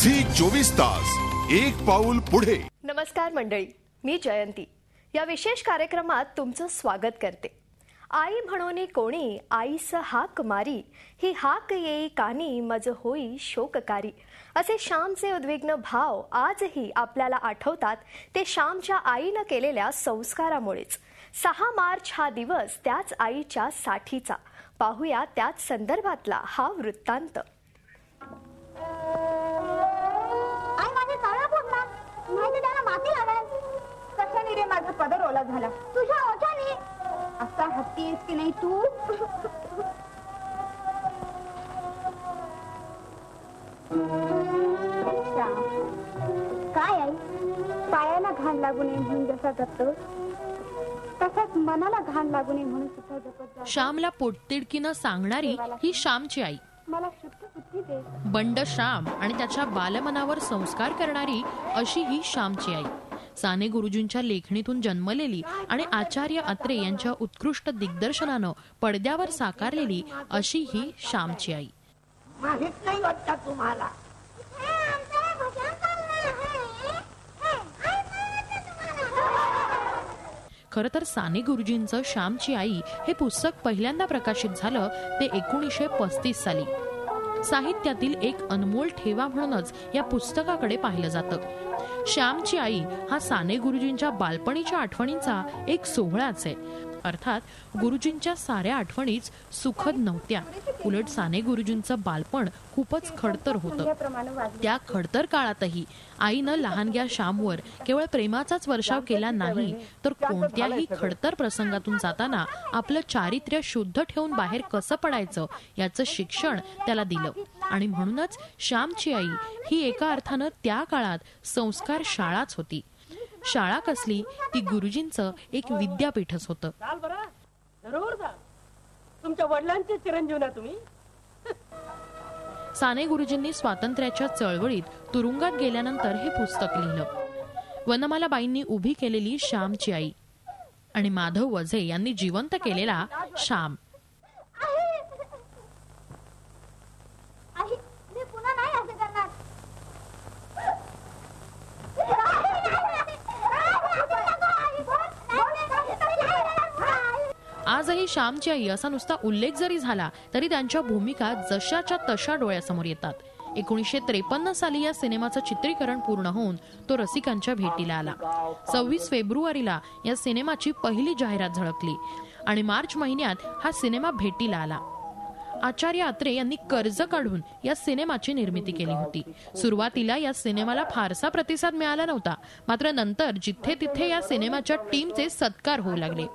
Zee 24 तास एक पाऊल पुढे. नमस्कार मंडळी, मी जयंती. या विशेष कार्यक्रमात तुमचं स्वागत करते. आई म्हणोनी कोणी आईस हाक मारी, ही हाक येई कानी मज होई शोककारी. असे श्यामचे उद्विग्न भाव आजही आपल्याला आठवतात. ते श्यामच्या आईनं केलेल्या संस्कारामुळेच. 6 मार्च हा दिवस त्याच आईच्या साठीचा. पाहूया त्याच संदर्भातला हा वृत्तांत. कशाने रे माझा पदर ओला झाला? तुझ्या ओठाने. असा हत्तीस की नाही तू? काय आई, पायाला घाण लागू नये म्हणून जसा जपतो तसाच मनाला घाण लागू नये म्हणून सुद्धा जपत. श्यामला पोटतिडकीनं सांगणारी ही श्यामची आई. मला शुद्ध बुद्धी दे. बंड श्याम आणि त्याच्या बालमनावर संस्कार करणारी अशी ही श्यामची आई. साने गुरुजींच्या लेखणीतून जन्मलेली आणि आचार्य अत्रे यांच्या उत्कृष्ट दिग्दर्शनानं पडद्यावर साकारलेली अशी ही श्यामची आई. माहित नाही वाटतं तुम्हाला? खरं तर साने गुरुजींचं श्यामची आई हे पुस्तक पहिल्यांदा प्रकाशित झालं ते 1935 साली. साहित्यातील एक अनमोल ठेवा म्हणूनच या पुस्तकाकडे पाहिलं जातं. श्यामची आई हा साने गुरुजींच्या बालपणीच्या आठवणींचा एक सोहळाच आहे. अर्थात गुरुजींच्या साऱ्या आठवणीच सुखद नव्हत्या. उलट साने गुरुजींचं बालपण खूपच खडतर होतं. त्या खडतर काळातही आईनं लहानग्या श्यामवर केवळ प्रेमाचाच वर्षाव केला नाही, तर कोणत्याही खडतर प्रसंगातून जाताना आपलं चारित्र्य शुद्ध ठेवून बाहेर कसं पडायचं याचं शिक्षण त्याला दिलं. आणि म्हणूनच श्यामची आई ही एका अर्थानं त्या काळात संस्कार शाळाच होती. शाळा कसली, ती गुरुजींचं एक विद्यापीठच होतं. तुमच्या वडिलांचे चिरंजीव ना तुम्ही. साने गुरुजींनी स्वातंत्र्याच्या चळवळीत तुरुंगात गेल्यानंतर हे पुस्तक लिहिलं. वनमालाबाईंनी उभी केलेली श्यामची आई आणि माधव वझे यांनी जिवंत केलेला श्याम. आजही श्यामची आई असा नुसता उल्लेख जरी झाला तरी त्यांच्या भूमिका जशाच्या तशा डोळ्यासमोर येतात. 1953 साली या सिनेमाचं चित्रीकरण पूर्ण होऊन तो रसिकांच्या भेटीला आला. 26 फेब्रुवारीला या सिनेमाची पहिली जाहिरात झळकली आणि मार्च महिन्यात हा सिनेमा भेटीला आला. आचार्य अत्रे यांनी कर्ज काढून या सिनेमाची निर्मिती केली होती. सुरुवातीला या सिनेमाला फारसा प्रतिसाद मिळाला नव्हता. मात्र नंतर जिथे तिथे या सिनेमाच्या टीमचे सत्कार होऊ लागले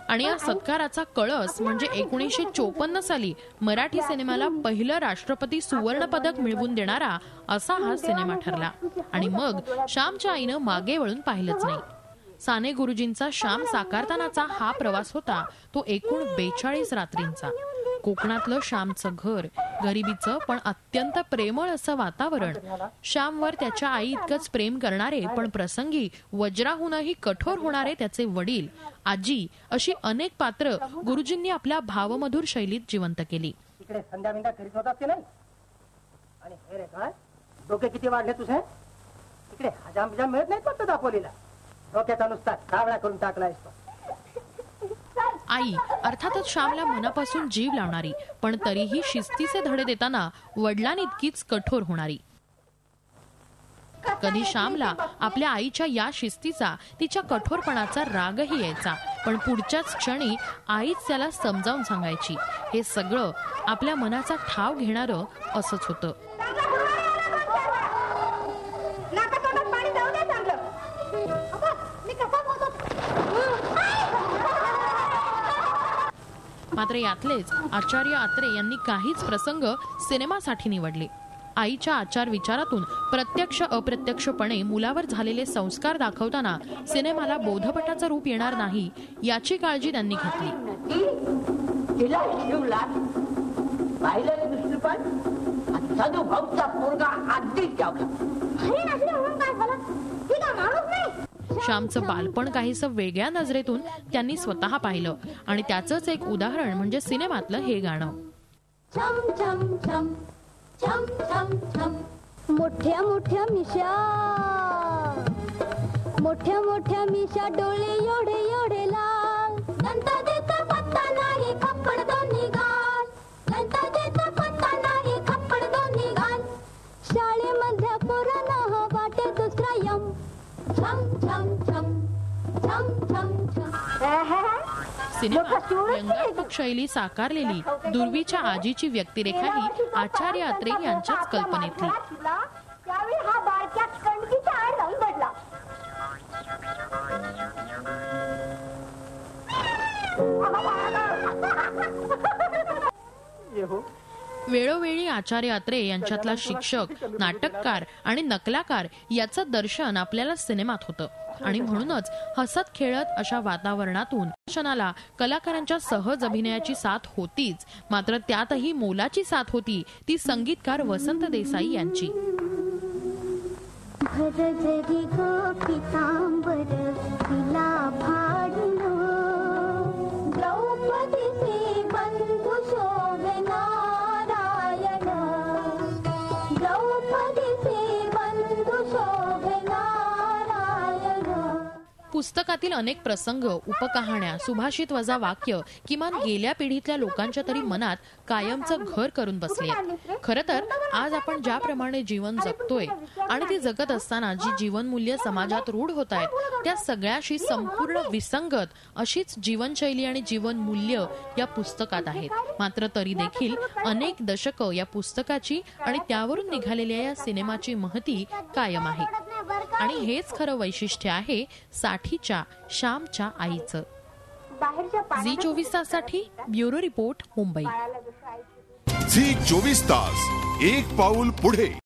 आणि या सत्काराचा कळस म्हणजे 1954 साली मराठी सिनेमाला पहिलं राष्ट्रपती सुवर्ण पदक मिळवून देणारा असा हा सिनेमा ठरला. आणि मग श्यामच्या आईनं मागे वळून पाहिलंच नाही. साने गुरुजींचा श्याम साकारतानाचा हा प्रवास होता तो एकूण 42 रात्रींचा. कोकणातलं श्यामचं घर, गरिबीचं पण अत्यंत प्रेमळ असं वातावरण, श्यामवर त्याच्या आई इतकंच प्रेम करणारे पण प्रसंगी वज्राहूनही कठोर होणारे त्याचे वडील, आजी अशी अनेक पात्र गुरुजींनी आपल्या भावमधुर शैलीत जिवंत केली. इकडे संध्याबिंदा करीत होतात की नाही? आणि हे रे काय डोके किती वाढले तुझे? इकडे हजाम बिजाम मिळत नाहीत वाटतं दापोलीला. डोक्याचा नुसता कावळा करून टाकला असतो. आई अर्थातच श्यामला मनापासून जीव लावणारी पण तरीही शिस्तीचे धडे देताना वडिलांइतकीच कठोर होणारी. कधी श्यामला आपल्या आईच्या या शिस्तीचा, तिच्या कठोरपणाचा रागही यायचा. पण पुढच्याच क्षणी आईच त्याला समजावून सांगायची. हे सगळं आपल्या मनाचा ठाव घेणारं असंच होतं. मात्र यातलेच आचार्य अत्रे यांनी काहीच प्रसंग सिनेमासाठी निवडले. आईच्या आचार विचारातून प्रत्यक्ष अप्रत्यक्षपणे मुलावर झालेले संस्कार दाखवताना सिनेमाला बोधपटाचं रूप येणार नाही याची काळजी त्यांनी घेतली. श्यामचं बालपण काहीसं वेगळ्या नजरेतून त्यांनी स्वतः पाहिलं आणि त्याचंच एक उदाहरण म्हणजे सिनेमातलं हे गाणं. मोठ्या मोठ्या मिशा, मोठ्या मोठ्या मिशा, डोळे एवढे एवढे लाल, नंतर देता पत्ता नाही खप्पड दोन्ही गाल, नंतर देता पत्ता नाही खप्पड दोन्ही गाल. शाळेमधल्या पोरांना हा वाटे दुसरा यम, छम छम छम छम छम छम. सिनेमात व्यंगात्मक शैली साकारलेली दुर्वीच्या आजीची व्यक्तिरेखा ही आचार्य अत्रे यांच्याच कल्पनेतली. त्यावेळी हा बारक्या कणकीच्या आड जाऊन पडला. वेळोवेळी आचार्य अत्रे यांच्यातला शिक्षक, नाटककार आणि नकलाकार याचं दर्शन आपल्याला सिनेमात होतं. आणि म्हणूनच हसत खेळत अशा वातावरणातून क्षणाला कलाकारांच्या सहज अभिनयाची साथ होतीच, मात्र त्यातही मोलाची साथ होती ती संगीतकार वसंत देसाई यांची. भरजरी गो पितांबर तिला भाडलो, द्रौपदीचे बंधू शोभे नारायण, द्रौपदीचे बंधू शोभे नारायण. पुस्तकातील अनेक प्रसंग, उपकहाण्या, सुभाषित वजा वाक्य किमान गेल्या पिढीतल्या लोकांच्या तरी मनात कायमचं घर करून बसले आहेत. खरं तर आज आपण ज्याप्रमाणे जीवन जगतोय आणि ते जगत असताना जी जीवनमूल्य समाजात रूढ होत आहेत, त्या सगळ्याशी संपूर्ण विसंगत अशीच जीवनशैली आणि जीवनमूल्य या पुस्तकात आहेत. मात्र तरी देखील अनेक दशकं या पुस्तकाची आणि त्यावरून निघालेल्या या सिनेमाची महती कायम आहे. आणि हेच खरं वैशिष्ट्य आहे साठीच्या श्यामच्या आईचं. झी24 ताससाठी ब्युरो रिपोर्ट, मुंबई. झी 24 तास, एक पाऊल पुढे.